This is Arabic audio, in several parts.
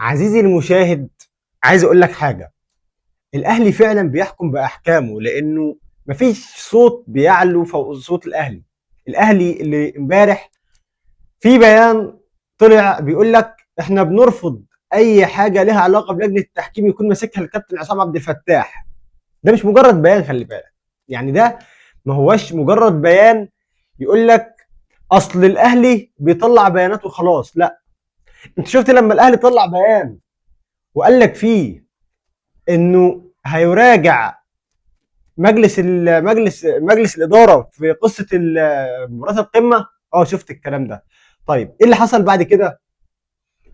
عزيزي المشاهد، عايز اقول لك حاجه. الاهلي فعلا بيحكم باحكامه، لانه مفيش صوت بيعلو فوق صوت الاهلي. الاهلي اللي امبارح في بيان طلع بيقول لك احنا بنرفض اي حاجه لها علاقه بلجنه التحكيم يكون ماسكها الكابتن عصام عبد الفتاح. ده مش مجرد بيان، خلي بالك. يعني ده ما هوش مجرد بيان يقول لك اصل الاهلي بيطلع بيانات وخلاص. لا، انت شفت لما الاهلي طلع بيان وقال لك فيه انه هيراجع مجلس الاداره في قصه مباراه القمه. شفت الكلام ده. طيب ايه اللي حصل بعد كده؟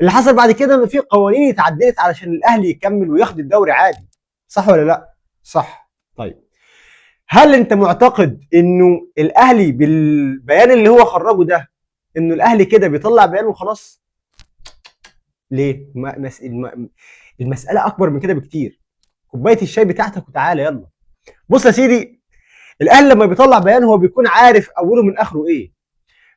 اللي حصل بعد كده ان في قوانين اتعدلت علشان الاهلي يكمل وياخد الدوري عادي. صح ولا لا؟ صح. طيب، هل انت معتقد انه الاهلي بالبيان اللي هو خرجه ده انه الاهلي كده بيطلع بيان وخلاص؟ ليه؟ المساله اكبر من كده بكتير. كوبايه الشاي بتاعتك وتعالى يلا. بص يا سيدي، الاهلي لما بيطلع بيان هو بيكون عارف اوله من اخره ايه.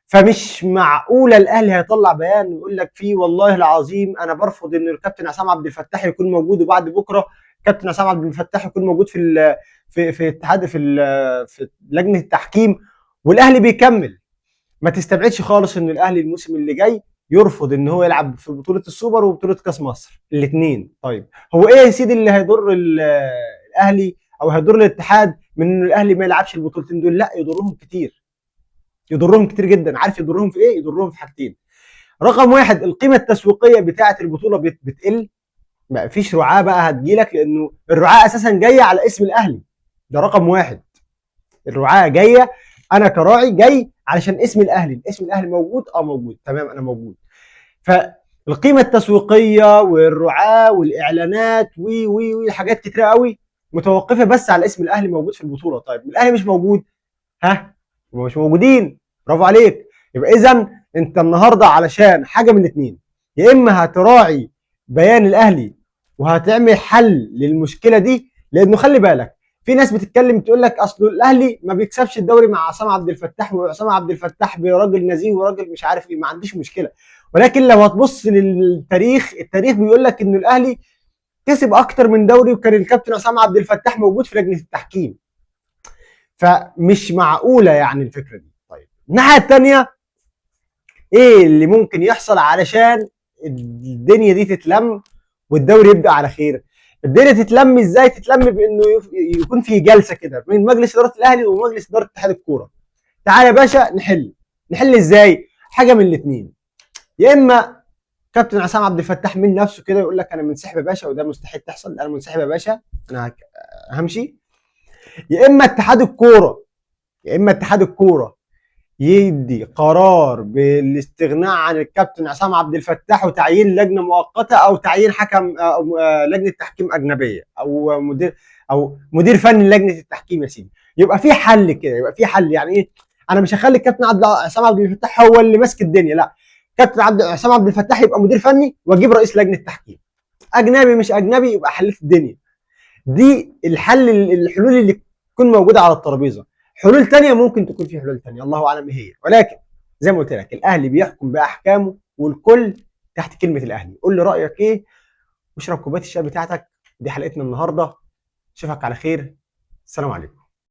فمش معقوله الاهلي هيطلع بيان ويقول لك فيه والله العظيم انا برفض ان الكابتن عصام عبد الفتاح يكون موجود، وبعد بكره كابتن عصام عبد الفتاح يكون موجود في اتحاد في لجنه التحكيم، والاهلي بيكمل. ما تستبعدش خالص ان الاهلي الموسم اللي جاي يرفض ان هو يلعب في بطوله السوبر وبطوله كاس مصر الاثنين. طيب هو ايه يا سيدي اللي هيضر الاهلي او هيضر الاتحاد من ان الاهلي ما يلعبش البطولتين دول؟ لا، يضرهم كتير. يضرهم كتير جدا. عارف يضرهم في ايه؟ يضرهم في حاجتين. رقم واحد، القيمه التسويقيه بتاعه البطوله بتقل. ما فيش رعاه بقى هتجيلك، لانه الرعاه اساسا جايه على اسم الاهلي. ده رقم واحد. الرعاه جايه، انا كراعي جاي علشان اسم الاهلي. الاسم الاهلي موجود، موجود، تمام، انا موجود. فالقيمه التسويقيه والرعاه والاعلانات وي حاجات كتيره قوي متوقفه بس على اسم الاهلي موجود في البطوله. طيب الاهلي مش موجود، ها؟ هم مش موجودين. برافو عليك. يبقى اذا انت النهارده علشان حاجه من الاثنين: يا اما هتراعي بيان الاهلي وهتعمل حل للمشكله دي، لانه خلي بالك في ناس بتتكلم تقول لك اصل الاهلي ما بيكسبش الدوري مع عصام عبد الفتاح، وعصام عبد الفتاح راجل نزيه وراجل مش عارف ايه. ما عنديش مشكله، ولكن لو هتبص للتاريخ، التاريخ بيقول لك ان الاهلي كسب اكتر من دوري وكان الكابتن عصام عبد الفتاح موجود في لجنه التحكيم. فمش معقوله يعني الفكره دي. طيب الناحيه الثانيه، ايه اللي ممكن يحصل علشان الدنيا دي تتلم والدوري يبدا على خير؟ الدنيا تتلم ازاي؟ تتلم بانه يكون في جلسه كده بين مجلس اداره الاهلي ومجلس اداره اتحاد الكوره. تعالى يا باشا نحل ازاي؟ حاجه من الاثنين: يا اما كابتن عصام عبد الفتاح من نفسه كده يقول لك انا منسحب يا باشا، وده مستحيل تحصل، انا منسحب يا باشا، انا همشي. يا اما اتحاد الكوره، يدي قرار بالاستغناء عن الكابتن عصام عبد الفتاح وتعيين لجنه مؤقته، او تعيين حكم، أو لجنه تحكيم اجنبيه، او مدير فني لجنه التحكيم يا سيدي. يبقى في حل كده، يبقى في حل. يعني ايه؟ انا مش هخلي الكابتن عصام عبد الفتاح هو اللي ماسك الدنيا، لا. كابتن عصام عبد الفتاح يبقى مدير فني، واجيب رئيس لجنه تحكيم. اجنبي مش اجنبي، يبقى حليت الدنيا. دي الحلول اللي تكون موجوده على الترابيزه. حلول تانية ممكن تكون في حلول تانية، الله اعلم ايه هي، ولكن زي ما قلت لك الاهلي بيحكم باحكامه، والكل تحت كلمه الاهلي. قول لي رايك ايه، واشرب كوبايه الشاي بتاعتك. دي حلقتنا النهارده. اشوفك على خير. السلام عليكم.